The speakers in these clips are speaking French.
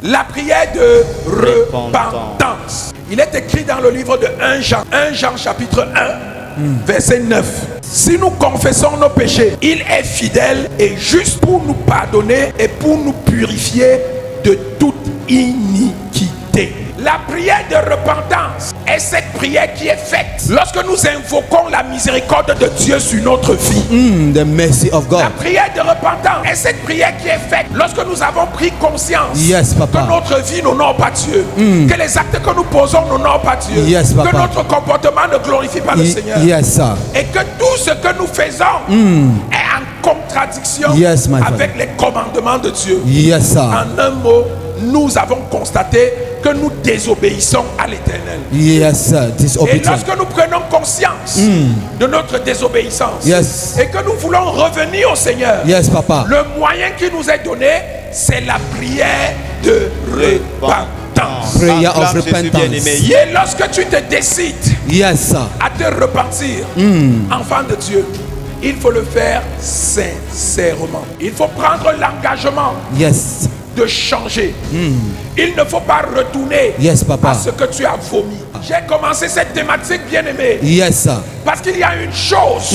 La prière de repentance. Il est écrit dans le livre de 1 Jean chapitre 1, verset 9. Si nous confessons nos péchés, il est fidèle et juste pour nous pardonner et pour nous purifier de toute iniquité. La prière de repentance est cette prière qui est faite lorsque nous invoquons la miséricorde de Dieu sur notre vie. The mercy of God. La prière de repentance est cette prière qui est faite lorsque nous avons pris conscience que notre vie n'honore pas Dieu, que les actes que nous posons n'honorent pas Dieu, que notre comportement ne glorifie pas le Seigneur, et que tout ce que nous faisons est en contradiction avec les commandements de Dieu. En un mot, nous avons constaté que nous désobéissons à l'Éternel. Et lorsque nous prenons conscience de notre désobéissance et que nous voulons revenir au Seigneur, le moyen qui nous est donné, c'est la prière de repentance. Prayer of repentance. Et lorsque tu te décides à te repentir, enfant de Dieu, il faut le faire sincèrement. Il faut prendre l'engagement de changer. Il ne faut pas retourner à ce que tu as vomi. J'ai commencé cette thématique, bien aimé, parce qu'il y a une chose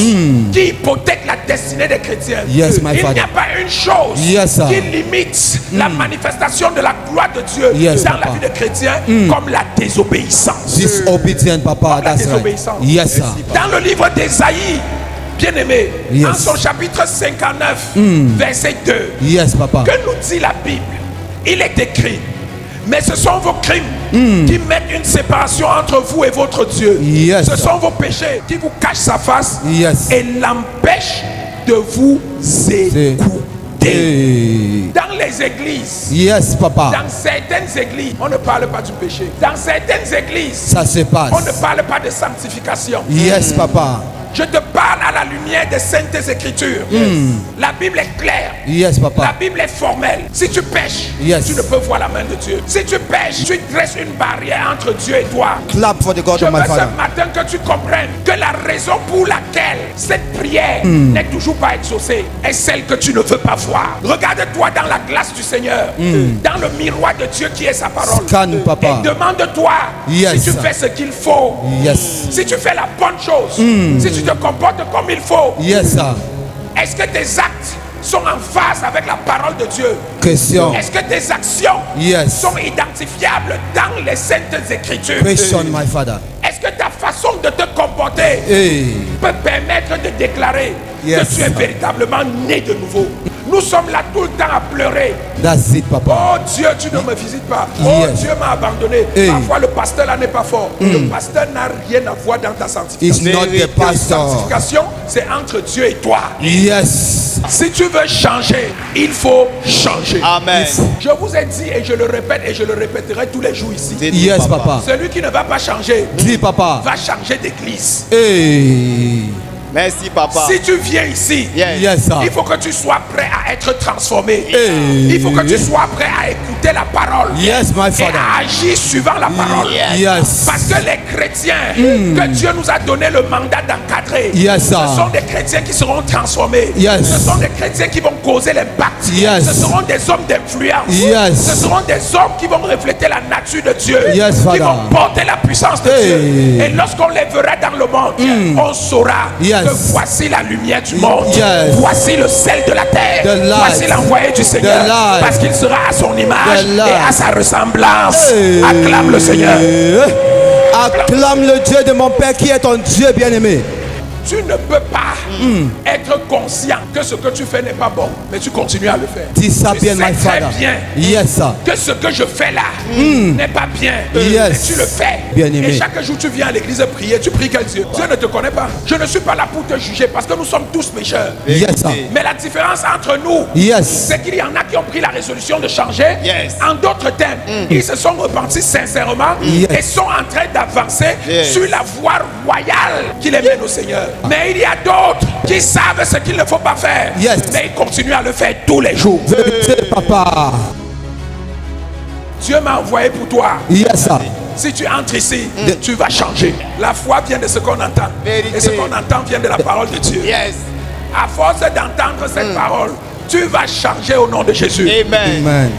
qui hypothèque la destinée des chrétiens. Il n'y a pas une chose qui limite la manifestation de la gloire de Dieu dans la vie des chrétiens comme la désobéissance. Disobedient, papa. La désobéissance. Dans le livre d'Ésaïe, bien aimé, en son chapitre 59, verset 2, que nous dit la Bible? Il est écrit: mais ce sont vos crimes qui mettent une séparation entre vous et votre Dieu. Ce sont vos péchés qui vous cachent sa face et l'empêchent de vous écouter. Dans les églises, dans certaines églises, on ne parle pas du péché. Dans certaines églises, ça se passe. On ne parle pas de sanctification. Papa. Je te parle à la lumière des saintes écritures. La Bible est claire. La Bible est formelle. Si tu pêches, tu ne peux voir la main de Dieu. Si tu pêches, tu dresses une barrière entre Dieu et toi. Clap for the God Je of my veux Father. ce matin que tu comprennes que la raison pour laquelle cette prière n'est toujours pas exaucée est celle que tu ne veux pas voir. Regarde-toi dans la glace du Seigneur, dans le miroir de Dieu qui est sa parole. Scanne, papa. Et demande-toi si tu fais ce qu'il faut. Si tu fais la bonne chose. Si tu te comportes comme il faut. Est-ce que tes actes sont en phase avec la parole de Dieu? Question. Est-ce que tes actions sont identifiables dans les saintes écritures? Question, my Father. Est-ce que ta façon de te comporter peut permettre de déclarer que tu es véritablement né de nouveau? Nous sommes là tout le temps à pleurer. That's it, papa. Oh Dieu, tu ne me visites pas. Oh Dieu m'a abandonné. Parfois le pasteur là n'est pas fort. Le pasteur n'a rien à voir dans ta sanctification. It's not the pastor. La sanctification, c'est entre Dieu et toi. Si tu veux changer, il faut changer. Amen. Je vous ai dit et je le répète et je le répéterai tous les jours ici. Papa. Celui qui ne va pas changer, papa, va changer d'église. Merci, papa. Si tu viens ici, il faut que tu sois prêt à être transformé. Il faut que tu sois prêt à écouter la parole et à agir suivant la parole. Parce que les chrétiens que Dieu nous a donné le mandat d'encadrer, ce sont des chrétiens qui seront transformés. Ce sont des chrétiens qui vont causer l'impact. Ce seront des hommes d'influence. Ce seront des hommes qui vont refléter la nature de Dieu, qui vont porter la puissance de Dieu. Et lorsqu'on les verra dans le monde, on saura que voici la lumière du monde. Voici le sel de la terre. Voici l'envoyé du Seigneur. Parce qu'il sera à son image et à sa ressemblance. Acclame le Seigneur. Acclame le Dieu de mon Père qui est ton Dieu bien-aimé. Tu ne peux pas être conscient que ce que tu fais n'est pas bon, mais tu continues à le faire. Dis ça bien, my Father. Que ce que je fais là n'est pas bien, mais tu le fais. Bien-aimé. Et chaque jour tu viens à l'église prier, tu pries quel Dieu? Dieu ne te connaît pas. Je ne suis pas là pour te juger parce que nous sommes tous pécheurs. Mais la différence entre nous, c'est qu'il y en a qui ont pris la résolution de changer. En d'autres termes, ils se sont repentis sincèrement et sont en train d'avancer sur la voie royale qui les mène au Seigneur. Mais il y a d'autres qui savent ce qu'il ne faut pas faire, mais ils continuent à le faire tous les jours. Papa. Dieu m'a envoyé pour toi. Si tu entres ici, tu vas changer. La foi vient de ce qu'on entend. Et ce qu'on entend vient de la parole de Dieu. À force d'entendre cette parole, tu vas changer au nom de Jésus. Amen.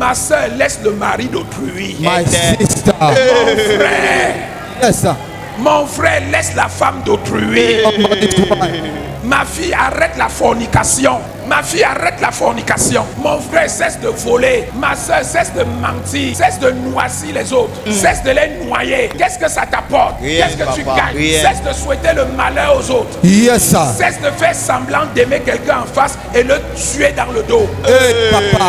Ma soeur laisse le mari d'autrui. My sister. Mon frère. Yes, sir. Mon frère laisse la femme d'autrui. Ma fille arrête la fornication. Ma fille arrête la fornication. Mon frère cesse de voler. Ma soeur cesse de mentir. Cesse de noisir les autres. Cesse de les noyer. Qu'est-ce que ça t'apporte? Qu'est-ce que tu gagnes? Cesse de souhaiter le malheur aux autres. Yes, sir. Cesse de faire semblant d'aimer quelqu'un en face et le tuer dans le dos. Hey, Papa,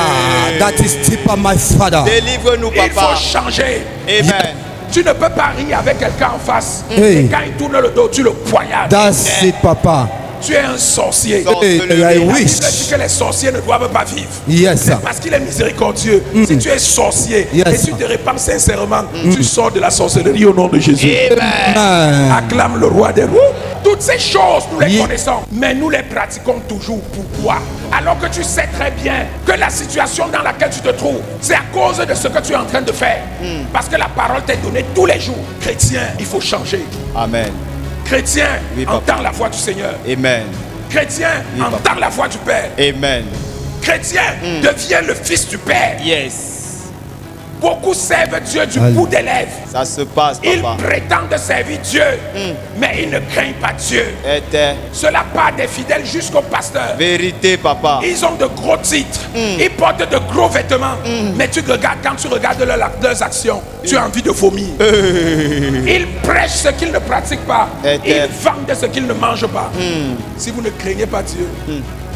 that is deeper, my father. Délivre-nous, Papa. Il faut changer. Amen. Tu ne peux pas rire avec quelqu'un en face. Hey. Et quand il tourne le dos, tu le poignardes. That's it, Papa. Tu es un sorcier. Hey, I La Bible wish. dit que les sorciers ne doivent pas vivre. Yes, C'est sir. parce qu'il est miséricordieux. Si tu es sorcier Yes, et tu sir. te répands sincèrement, tu sors de la sorcellerie au nom de Jésus. Amen. Acclame le roi des rois. Toutes ces choses, nous les Yeah. connaissons, mais nous les pratiquons toujours. Pourquoi? Alors que tu sais très bien que la situation dans laquelle tu te trouves, c'est à cause de ce que tu es en train de faire. Parce que la parole t'est donnée tous les jours. Chrétien, il faut changer. Amen. Chrétien, Oui, papa. entends la voix du Seigneur. Amen. Chrétien, Oui, papa. entends la voix du Père. Amen. Chrétien, deviens le fils du Père. Yes. Beaucoup servent Dieu du Allez. bout des lèvres. Ça se passe, Ils Papa. prétendent servir Dieu, mais ils ne craignent pas Dieu. Était Cela part des fidèles jusqu'au pasteur. vérité, Papa. Ils ont de gros titres, ils portent de gros vêtements, mais tu regardes, quand tu regardes leurs actions, tu as envie de vomir. Ils prêchent ce qu'ils ne pratiquent pas, ils vendent ce qu'ils ne mangent pas. Si vous ne craignez pas Dieu,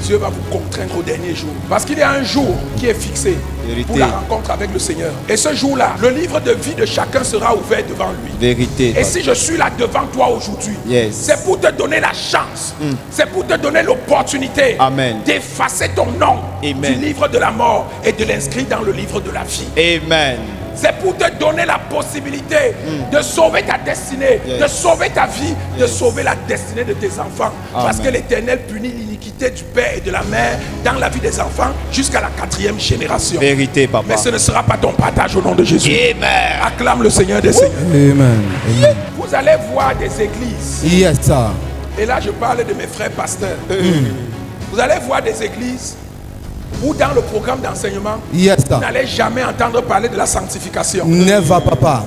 Dieu va vous contraindre au dernier jour. Parce qu'il y a un jour qui est fixé Vérité. pour la rencontre avec le Seigneur. Et ce jour-là, le livre de vie de chacun sera ouvert devant lui. Vérité. Et Papa. si je suis là devant toi aujourd'hui, Yes. c'est pour te donner la chance, c'est pour te donner l'opportunité Amen. d'effacer ton nom Amen. du livre de la mort et de l'inscrire dans le livre de la vie. Amen. C'est pour te donner la possibilité de sauver ta destinée, Yes. de sauver ta vie, de Yes. sauver la destinée de tes enfants. Parce Amen. que l'Éternel punit l'iniquité du père et de la mère dans la vie des enfants jusqu'à la 4e génération. Vérité, Papa. Mais ce ne sera pas ton partage au nom de Jésus. Amen. Acclame le Seigneur des Seigneurs. Amen. Amen. Vous allez voir des églises. Yes, sir. Et là, je parle de mes frères pasteurs. Vous allez voir des églises où dans le programme d'enseignement, Yes, vous sir. n'allez jamais entendre parler de la sanctification. Never, Papa.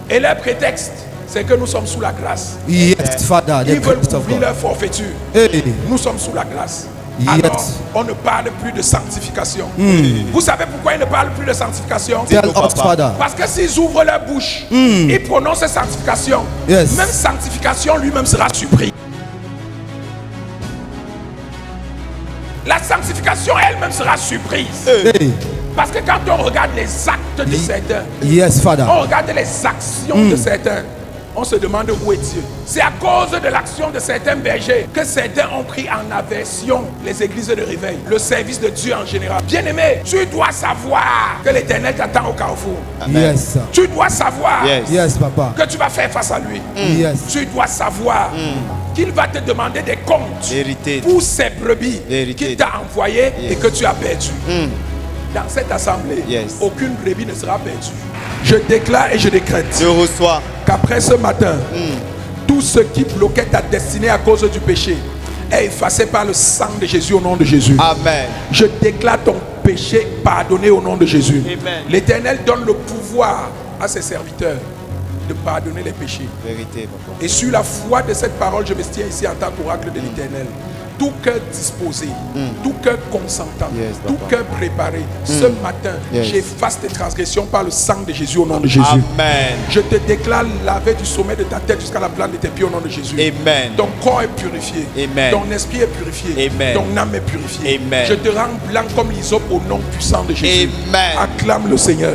Et leur prétexte, c'est que nous sommes sous la grâce. Yes, Father. Ils The veulent grace of ouvrir God. leur forfaiture. Hey. Nous sommes sous la grâce. Yes. Alors, on ne parle plus de sanctification. Vous savez pourquoi ils ne parlent plus de sanctification? Tell Papa. us, Father. Parce que s'ils ouvrent leur bouche, ils prononcent sanctification. Yes. Même sanctification lui-même sera surpris. La sanctification elle-même sera surprise. Hey. Parce que quand on regarde les actes de certains, Yes, Father. on regarde les actions de certains, on se demande où est Dieu. C'est à cause de l'action de certains bergers que certains ont pris en aversion les églises de réveil, le service de Dieu en général. Bien-aimé, tu dois savoir que l'Éternel t'attend au carrefour. Amen. Yes, sir. Tu dois savoir Yes. Yes, Papa. que tu vas faire face à lui. Yes. Tu dois savoir qu'il va te demander des comptes Vérité. pour ces brebis Vérité. qu'il t'a envoyées et Yes. que tu as perdu. Dans cette assemblée, Yes. aucune brebis ne sera perdue. Je déclare et je décrète Je reçois. qu'après ce matin, tout ce qui bloquait ta destinée à cause du péché est effacé par le sang de Jésus au nom de Jésus. Amen. Je déclare ton péché pardonné au nom de Jésus. Amen. L'Éternel donne le pouvoir à ses serviteurs de pardonner les péchés. Vérité, Papa. Et sur la foi de cette parole, je me tiens ici en tant qu'oracle de l'Éternel. Tout cœur disposé, tout cœur consentant, Yes, tout papa. cœur préparé. Ce matin, Yes. j'efface tes transgressions par le sang de Jésus au nom de Jésus. Amen. Je te déclare lavé du sommet de ta tête jusqu'à la plante de tes pieds au nom de Jésus. Amen. Ton corps est purifié. Amen. Ton esprit est purifié. Amen. Ton âme est purifiée. Amen. Je te rends blanc comme l'hysope au nom puissant de Jésus. Amen. Acclame le Seigneur.